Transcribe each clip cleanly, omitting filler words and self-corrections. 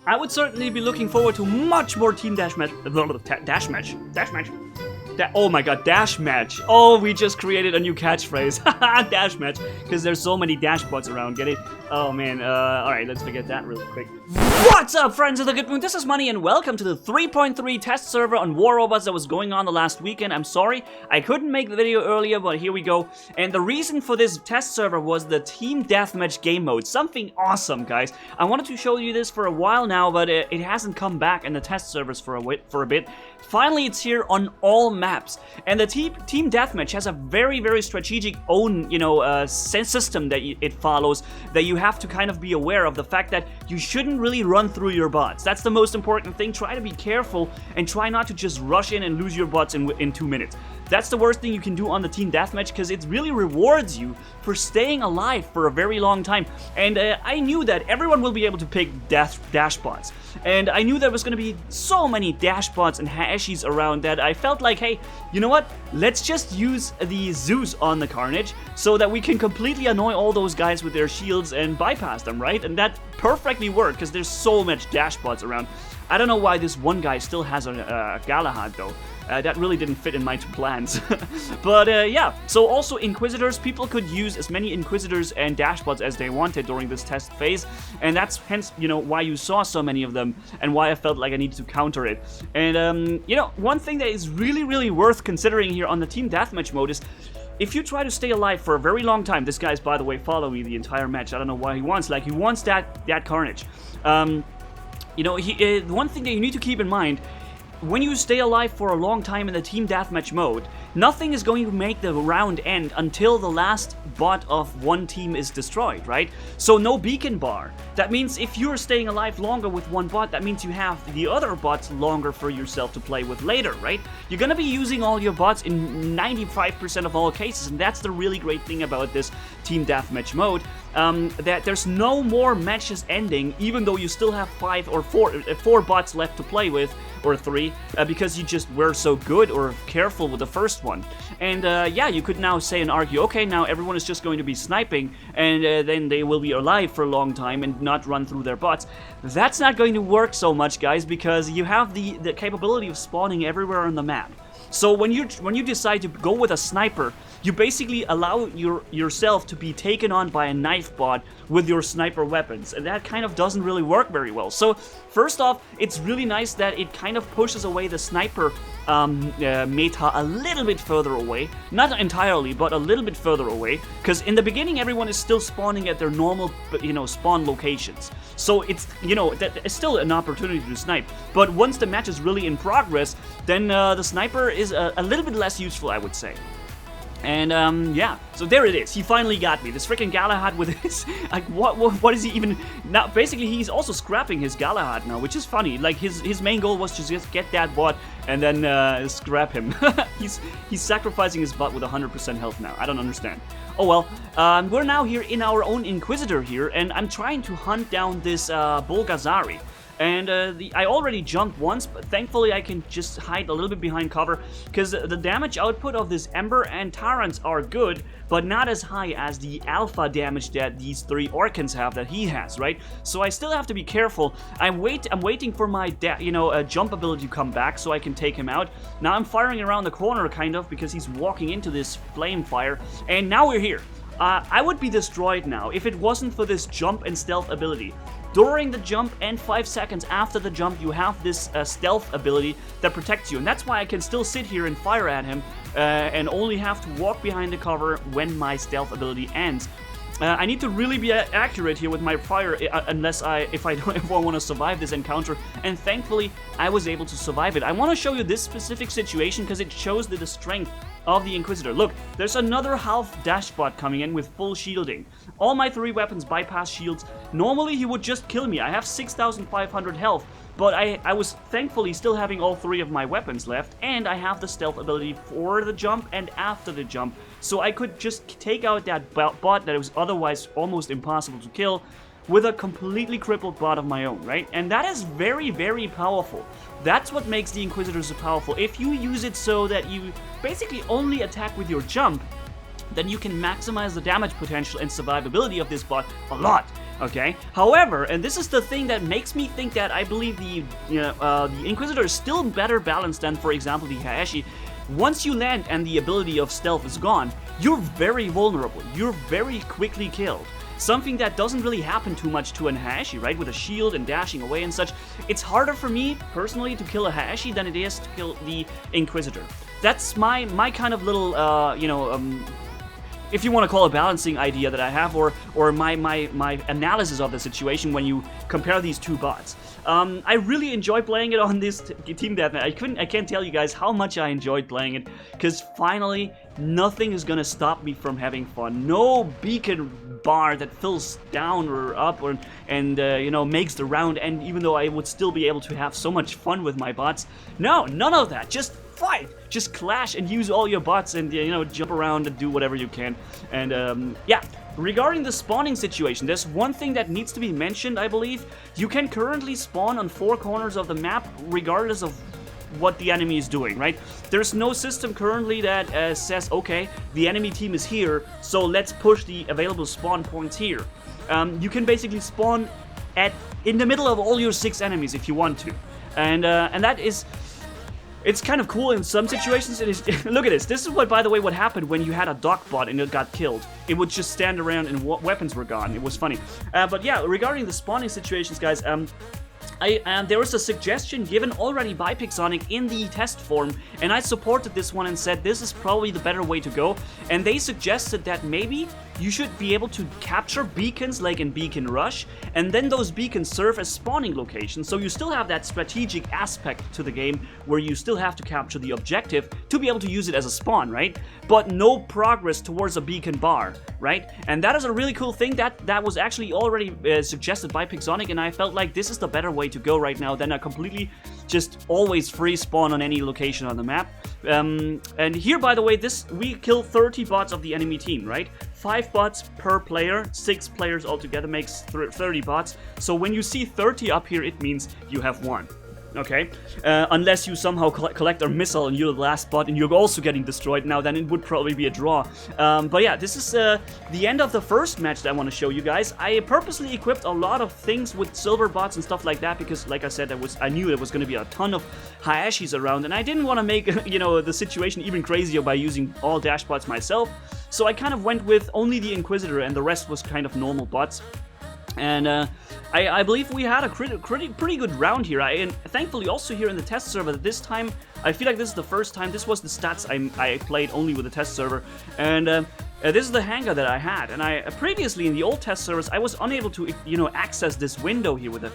I would certainly be looking forward to much more team Deathmatch. Oh my god, dash match. Oh, we just created a new catchphrase. Dash match. Because there's so many dash bots around. Get it? Oh man. Alright, let's forget that real quick. What's up, friends of the good moon? This is Manni and welcome to the 3.3 test server on War Robots that was going on the last weekend. I'm sorry, I couldn't make the video earlier, but here we go. And the reason for this test server was the Team Deathmatch game mode. Something awesome, guys. I wanted to show you this for a while now, but it hasn't come back in the test servers for a bit. Finally, it's here on all maps. And the Team Deathmatch has a very, very strategic own, system that it follows, that you have to kind of be aware of the fact that you shouldn't really run through your bots. That's the most important thing. Try to be careful and try not to just rush in and lose your bots in 2 minutes. That's the worst thing you can do on the Team Deathmatch because it really rewards you for staying alive for a very long time. And I knew that everyone will be able to pick dash bots. And I knew there was going to be so many dash bots and hashies around that I felt like, hey, you know what? Let's just use the Zeus on the Carnage so that we can completely annoy all those guys with their shields and bypass them, right? And that perfectly worked because there's so much dash bots around. I don't know why this one guy still has a Galahad though. That really didn't fit in my plans. But yeah, so also Inquisitors, people could use as many Inquisitors and Dashbots as they wanted during this test phase, and that's hence, why you saw so many of them, and why I felt like I needed to counter it. And, one thing that is really, really worth considering here on the Team Deathmatch mode is, if you try to stay alive for a very long time, this guy's, by the way, following me the entire match, I don't know why he wants that Carnage. One thing that you need to keep in mind, when you stay alive for a long time in the Team Deathmatch mode, nothing is going to make the round end until the last bot of one team is destroyed, right? So no beacon bar. That means if you're staying alive longer with one bot, that means you have the other bots longer for yourself to play with later, right? You're gonna be using all your bots in 95% of all cases, and that's the really great thing about this Team Deathmatch mode, that there's no more matches ending, even though you still have 5 or 4 bots left to play with, or 3, because you just were so good or careful with the first one. And yeah, you could now say and argue, okay, now everyone is just going to be sniping, and then they will be alive for a long time and not run through their bots. That's not going to work so much, guys, because you have the capability of spawning everywhere on the map. So when you decide to go with a sniper, you basically allow yourself to be taken on by a knife bot with your sniper weapons, and that kind of doesn't really work very well. So first off, it's really nice that it kind of pushes away the sniper meta a little bit further away. Not entirely, but a little bit further away, because in the beginning everyone is still spawning at their normal, spawn locations. So it's, it's still an opportunity to snipe. But once the match is really in progress, then the sniper is a little bit less useful, I would say. And, yeah, so there it is. He finally got me. This freaking Galahad with his, like, what is he even, now, basically, he's also scrapping his Galahad now, which is funny. Like, his main goal was to just get that bot and then, scrap him. He's sacrificing his bot with 100% health now. I don't understand. Oh, well, we're now here in our own Inquisitor here, and I'm trying to hunt down this, Bulgazari. And I already jumped once, but thankfully I can just hide a little bit behind cover, because the damage output of this Ember and Tyrants are good, but not as high as the alpha damage that these 3 Orcans have that he has, right? So I still have to be careful. I'm waiting for my jump ability to come back so I can take him out. Now I'm firing around the corner, kind of, because he's walking into this flame fire, and now we're here. I would be destroyed now if it wasn't for this jump and stealth ability. During the jump and 5 seconds after the jump, you have this stealth ability that protects you. And that's why I can still sit here and fire at him and only have to walk behind the cover when my stealth ability ends. I need to really be accurate here with my fire if I want to survive this encounter, and thankfully I was able to survive it. I want to show you this specific situation because it shows the strength of the Inquisitor. Look, there's another half dashbot coming in with full shielding. All my 3 weapons bypass shields. Normally he would just kill me. I have 6,500 health, but I was thankfully still having all 3 of my weapons left, and I have the stealth ability for the jump and after the jump, so I could just take out that bot that was otherwise almost impossible to kill with a completely crippled bot of my own, right? And that is very, very powerful. That's what makes the Inquisitor so powerful. If you use it so that you basically only attack with your jump, then you can maximize the damage potential and survivability of this bot a lot. Okay. However, and this is the thing that makes me think that I believe the Inquisitor is still better balanced than, for example, the Hayashi. Once you land and the ability of stealth is gone, you're very vulnerable. You're very quickly killed. Something that doesn't really happen too much to an Hayashi, right? With a shield and dashing away and such. It's harder for me, personally, to kill a Hayashi than it is to kill the Inquisitor. That's my kind of little, if you want to call it a balancing idea that I have, or my analysis of the situation when you compare these two bots. I really enjoy playing it on this Team Deathmatch. I can't tell you guys how much I enjoyed playing it, because finally, nothing is gonna stop me from having fun. No beacon bar that fills down or up and makes the round end, even though I would still be able to have so much fun with my bots. No, none of that. Just fight, just clash and use all your bots and jump around and do whatever you can. And yeah, regarding the spawning situation, there's one thing that needs to be mentioned, I believe. You can currently spawn on 4 corners of the map regardless of what the enemy is doing, right? There's no system currently that says, okay, the enemy team is here, so let's push the available spawn points here. You can basically spawn in the middle of all your 6 enemies if you want to, and that is. It's kind of cool in some situations. It is. Look at this. This is what, by the way, what happened when you had a dock bot and it got killed. It would just stand around and weapons were gone. It was funny. But yeah, regarding the spawning situations, guys, there was a suggestion given already by Pixonic in the test form, and I supported this one and said this is probably the better way to go. And they suggested that maybe you should be able to capture beacons like in Beacon Rush, and then those beacons serve as spawning locations, so you still have that strategic aspect to the game where you still have to capture the objective to be able to use it as a spawn, right? But no progress towards a beacon bar, right? And that is a really cool thing that was actually already suggested by Pixonic, and I felt like this is the better way to go right now than a completely just always free spawn on any location on the map. And here, by the way, we kill 30 bots of the enemy team, right? 5 bots per player, 6 players altogether makes 30 bots. So when you see 30 up here, it means you have won. Okay, unless you somehow collect a missile and you're the last bot and you're also getting destroyed now, then it would probably be a draw. But yeah, this is the end of the first match that I want to show you guys. I purposely equipped a lot of things with silver bots and stuff like that because, like I said, I knew there was going to be a ton of Hayashis around, and I didn't want to make the situation even crazier by using all dash bots myself. So I kind of went with only the Inquisitor, and the rest was kind of normal bots. And I believe we had a pretty good round here. And thankfully also here in the test server, this time, I feel like this is the first time, this was the stats I played only with the test server. And this is the hangar that I had, and I previously in the old test servers I was unable to access this window here with the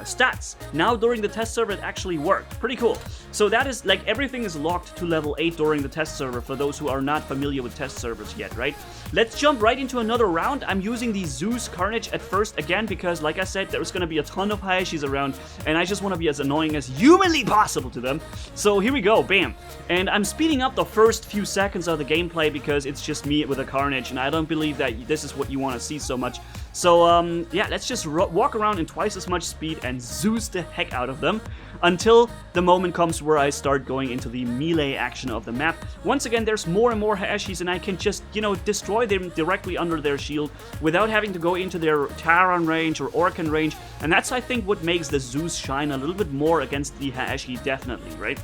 stats. Now during the test server it actually worked. Pretty cool. So that is like everything is locked to level 8 during the test server for those who are not familiar with test servers yet, right? Let's jump right into another round. I'm using the Zeus Carnage at first again because, like I said, there's gonna be a ton of Hayashis around, and I just want to be as annoying as humanly possible to them. So here we go, bam. And I'm speeding up the first few seconds of the gameplay because it's just me with a Carnage, and I don't believe that this is what you want to see so much. So yeah, let's just walk around in twice as much speed and Zeus the heck out of them until the moment comes where I start going into the melee action of the map. Once again, there's more and more Hayashis, and I can just destroy them directly under their shield without having to go into their Taran range or Orkan range, and that's, I think, what makes the Zeus shine a little bit more against the Hayashi, definitely, right?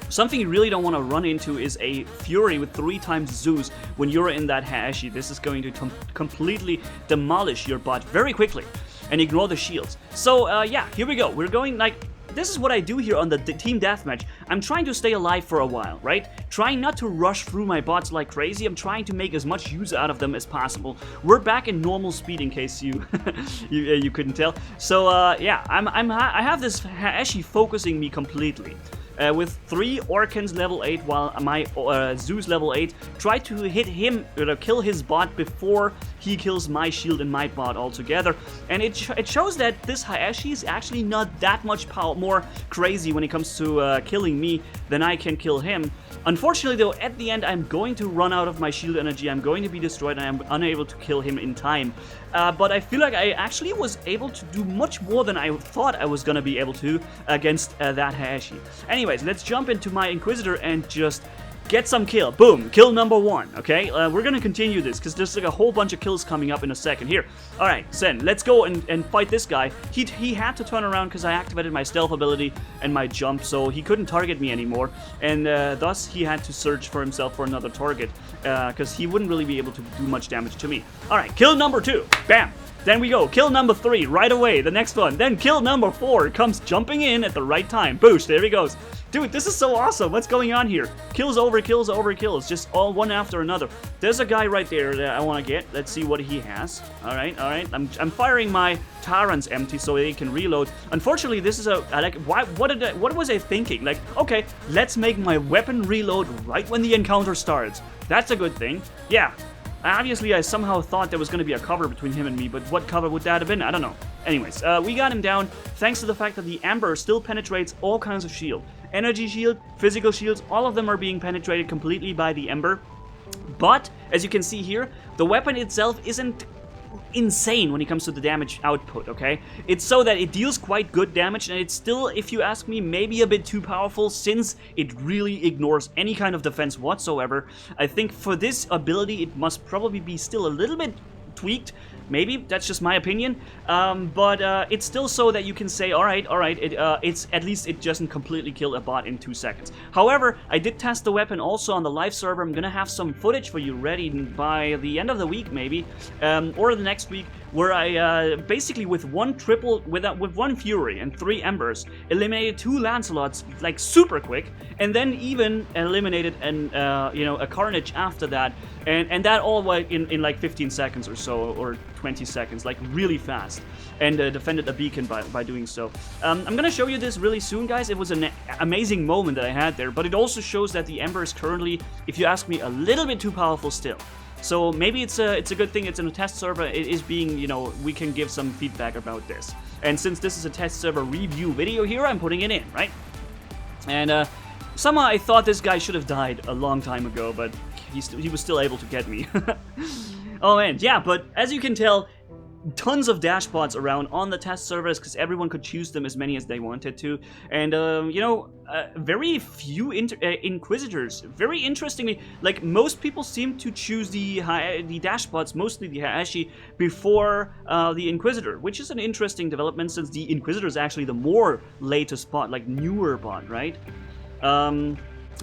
Something you really don't want to run into is a Fury with 3 times Zeus when you're in that Hayashi. This is going to completely demolish your bot very quickly and ignore the shields. So yeah, here we go. We're going like... This is what I do here on the Team Deathmatch. I'm trying to stay alive for a while, right? Trying not to rush through my bots like crazy. I'm trying to make as much use out of them as possible. We're back in normal speed in case you you couldn't tell. So yeah, I have this Hayashi focusing me completely. With 3 Orkans level 8 while my Zeus level 8 try to hit him, kill his bot before he kills my shield and my bot altogether. And it shows that this Hayashi is actually not that much more crazy when it comes to killing me than I can kill him. Unfortunately though, at the end I'm going to run out of my shield energy, I'm going to be destroyed, and I'm unable to kill him in time. But I feel like I actually was able to do much more than I thought I was going to be able to against that Hayashi. Anyways, let's jump into my Inquisitor and just get some kill. Boom, kill number 1, okay? We're gonna continue this, because there's like a whole bunch of kills coming up in a second. Here, alright, Sen, let's go and fight this guy. He had to turn around because I activated my stealth ability and my jump, so he couldn't target me anymore, and thus he had to search for himself for another target, because he wouldn't really be able to do much damage to me. Alright, kill number 2, bam! Then we go, kill number 3, right away, the next one. Then kill number 4 comes jumping in at the right time. Boosh, there he goes. Dude, this is so awesome. What's going on here? Kills over kills over kills, just all one after another. There's a guy right there that I want to get. Let's see what he has. All right. I'm firing my Tyrants empty so they can reload. Unfortunately, this is what was I thinking? Like, okay, let's make my weapon reload right when the encounter starts. That's a good thing. Yeah. Obviously, I somehow thought there was going to be a cover between him and me, but what cover would that have been? I don't know. Anyways, we got him down thanks to the fact that the Ember still penetrates all kinds of shield. Energy shield, physical shields, all of them are being penetrated completely by the Ember. But, as you can see here, the weapon itself isn't insane when it comes to the damage output, okay? It's so that it deals quite good damage, and it's still, if you ask me, maybe a bit too powerful since it really ignores any kind of defense whatsoever. I think for this ability it must probably be still a little bit tweaked. Maybe, that's just my opinion, but it's still so that you can say, alright, it's at least it doesn't completely kill a bot in 2 seconds. However, I did test the weapon also on the live server. I'm gonna have some footage for you ready by the end of the week, maybe, or the next week, where I basically with one Fury and 3 Embers eliminated 2 Lancelots like super quick, and then even eliminated a Carnage after that, and that all in like 15 seconds or so, or 20 seconds, like really fast, and defended a beacon by doing so. I'm gonna show you this really soon, guys. It was an amazing moment that I had there, but it also shows that the Ember is currently, if you ask me, a little bit too powerful still. So maybe it's a good thing it's in a test server. It is being, we can give some feedback about this. And since this is a test server review video here, I'm putting it in, right? And somehow I thought this guy should have died a long time ago, but he was still able to get me. Oh man, yeah, but as you can tell, tons of dash bots around on the test servers because everyone could choose them as many as they wanted to, and very few Inquisitors. Very interestingly, like most people seem to choose the dash bots, mostly the Hayashi, before the Inquisitor, which is an interesting development since the Inquisitor is actually the more latest bot, like newer bot, right?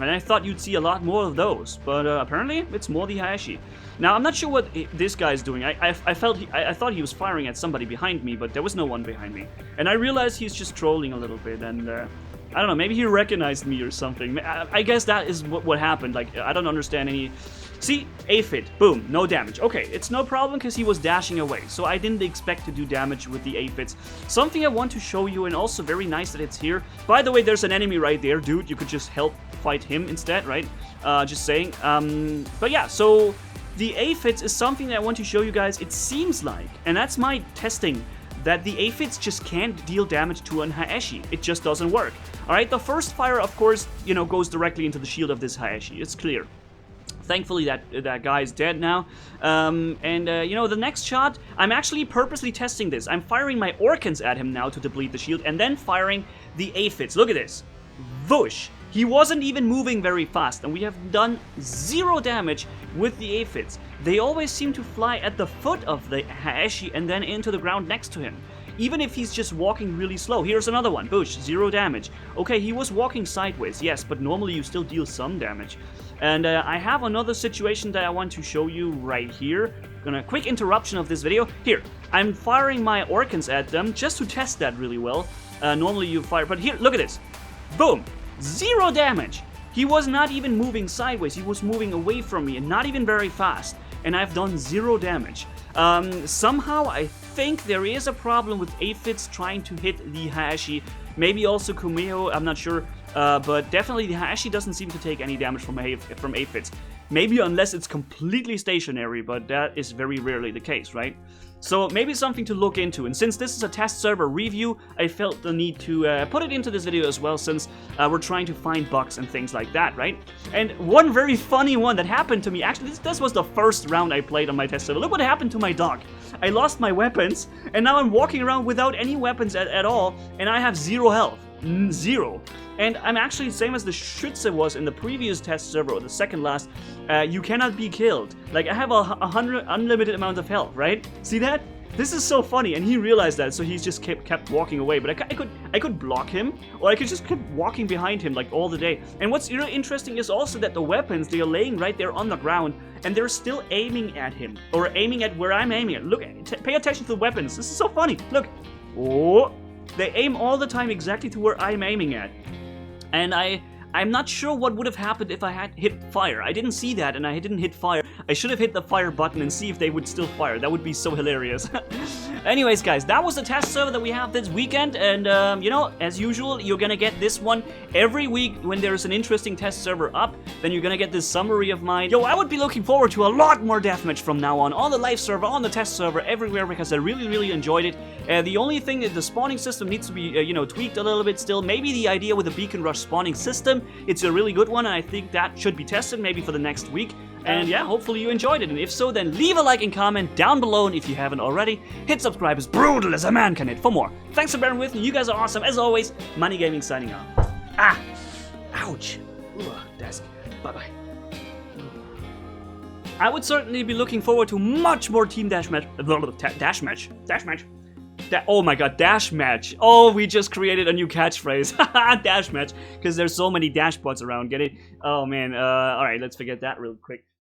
And I thought you'd see a lot more of those, but apparently it's more the Hayashi. Now, I'm not sure what this guy's doing. I thought he was firing at somebody behind me, but there was no one behind me. And I realized he's just trolling a little bit, and I don't know, maybe he recognized me or something. I guess that is what happened. Like, I don't understand any... See, Aphid, boom, no damage. Okay, it's no problem because he was dashing away, so I didn't expect to do damage with the Aphids. Something I want to show you, and also very nice that it's here. By the way, there's an enemy right there, dude. You could just help fight him instead, right? Just saying. But yeah, so the Aphids is something that I want to show you guys. It seems like, and that's my testing, that the Aphids just can't deal damage to an Hayashi. It just doesn't work. Alright, the first fire, of course, goes directly into the shield of this Hayashi. It's clear. Thankfully, that guy is dead now. The next shot, I'm actually purposely testing this. I'm firing my Orkans at him now to deplete the shield, and then firing the Aphids. Look at this. Whoosh! He wasn't even moving very fast, and we have done 0 damage with the Aphids. They always seem to fly at the foot of the Hayashi and then into the ground next to him. Even if he's just walking really slow. Here's another one. Boosh, 0 damage. Okay, he was walking sideways, yes, but normally you still deal some damage. And I have another situation that I want to show you right here. Gonna quick interruption of this video. Here, I'm firing my Orkans at them just to test that really well. Normally you fire, but here, look at this. Boom, 0 damage. He was not even moving sideways. He was moving away from me and not even very fast. And I've done 0 damage. Somehow I think there is a problem with Aphids trying to hit the Hayashi. Maybe also Kumeho, I'm not sure. But definitely the Hayashi doesn't seem to take any damage from Aphids. Maybe unless it's completely stationary, but that is very rarely the case, right? So maybe something to look into, and since this is a test server review, I felt the need to put it into this video as well, since we're trying to find bugs and things like that, right? And one very funny one that happened to me, actually this was the first round I played on my test server. Look what happened to my dog. I lost my weapons, and now I'm walking around without any weapons at all, and I have 0 health. Zero. And I'm actually same as the Schütze was in the previous test server, or the second last. You cannot be killed. Like, I have a 100 unlimited amount of health, right? See that? This is so funny, and he realized that, so he's just kept walking away. But I could block him, or I could just keep walking behind him like all the day. And what's really interesting is also that the weapons, they are laying right there on the ground, and they're still aiming at him, or aiming at where I'm aiming at. Look, pay attention to the weapons. This is so funny. Look. Oh, they aim all the time exactly to where I'm aiming at. And I'm not sure what would have happened if I had hit fire. I didn't see that, and I didn't hit fire. I should have hit the fire button and see if they would still fire. That would be so hilarious. Anyways, guys, that was the test server that we have this weekend, and you know, as usual, you're gonna get this one every week when there's an interesting test server up. Then you're gonna get this summary of mine. Yo, I would be looking forward to a lot more Deathmatch from now on the live server, on the test server, everywhere, because I really enjoyed it. The only thing is the spawning system needs to be, you know, tweaked a little bit still. Maybe the idea with the Beacon Rush spawning system, it's a really good one, and I think that should be tested maybe for the next week. And yeah, hopefully you enjoyed it, and if so, then leave a like and comment down below, and if you haven't already, hit subscribe as brutal as a man can hit for more. Thanks for bearing with me, you guys are awesome, as always. Manni-Gaming signing off. Ah! Ouch! Ooh, desk. Bye-bye. I would certainly be looking forward to much more Team Deathmatch. Deathmatch. Oh my god, Deathmatch. Oh, we just created a new catchphrase. Deathmatch. Because there's so many dash bots around, get it? Oh man, alright, let's forget that real quick.